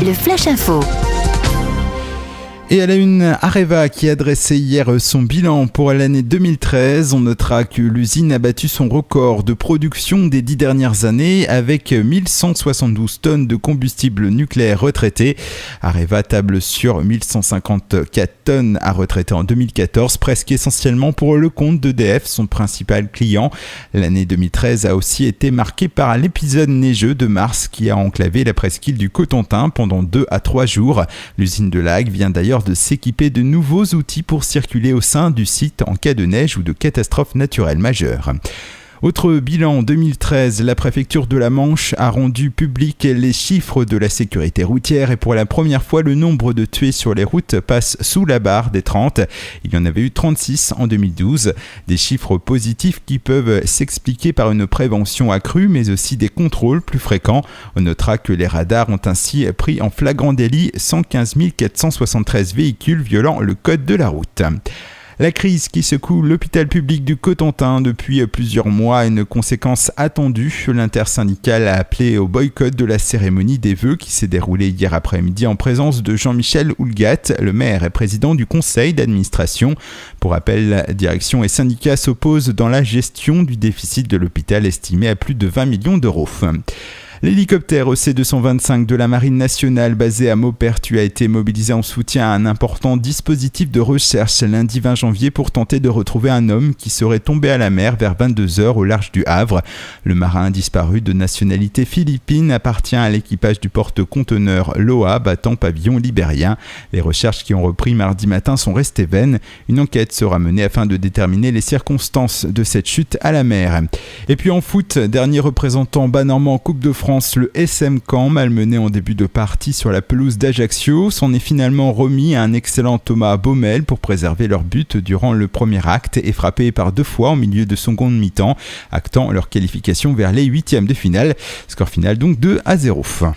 le Flash Info. Et à la une, Areva qui a dressé hier son bilan pour l'année 2013. On notera que l'usine a battu son record de production des 10 dernières années avec 1172 tonnes de combustible nucléaire retraité. Areva table sur 1154 tonnes à retraiter en 2014, presque essentiellement pour le compte d'EDF, son principal client. L'année 2013 a aussi été marquée par l'épisode neigeux de mars qui a enclavé la presqu'île du Cotentin pendant 2 à 3 jours. L'usine de Laghe vient d'ailleurs de s'équiper de nouveaux outils pour circuler au sein du site en cas de neige ou de catastrophe naturelle majeure. Autre bilan 2013, la préfecture de la Manche a rendu public les chiffres de la sécurité routière et pour la première fois, le nombre de tués sur les routes passe sous la barre des 30. Il y en avait eu 36 en 2012. Des chiffres positifs qui peuvent s'expliquer par une prévention accrue, mais aussi des contrôles plus fréquents. On notera que les radars ont ainsi pris en flagrant délit 115 473 véhicules violant le code de la route. La crise qui secoue l'hôpital public du Cotentin depuis plusieurs mois a une conséquence attendue. L'intersyndicale a appelé au boycott de la cérémonie des vœux qui s'est déroulée hier après-midi en présence de Jean-Michel Houlgat, le maire et président du conseil d'administration. Pour rappel, la direction et syndicats s'opposent dans la gestion du déficit de l'hôpital estimé à plus de 20 millions d'euros. L'hélicoptère EC-225 de la Marine nationale basé à Maupertuis a été mobilisé en soutien à un important dispositif de recherche lundi 20 janvier pour tenter de retrouver un homme qui serait tombé à la mer vers 22h au large du Havre. Le marin disparu de nationalité philippine appartient à l'équipage du porte-conteneur Loa battant pavillon libérien. Les recherches qui ont repris mardi matin sont restées vaines. Une enquête sera menée afin de déterminer les circonstances de cette chute à la mer. Et puis en foot, dernier représentant bas normand en Coupe de France, le SM Caen, malmené en début de partie sur la pelouse d'Ajaccio, s'en est finalement remis à un excellent Thomas Baumel pour préserver leur but durant le premier acte et frappé par 2 fois en milieu de seconde mi-temps, actant leur qualification vers les 8e de finale. Score final donc 2-0.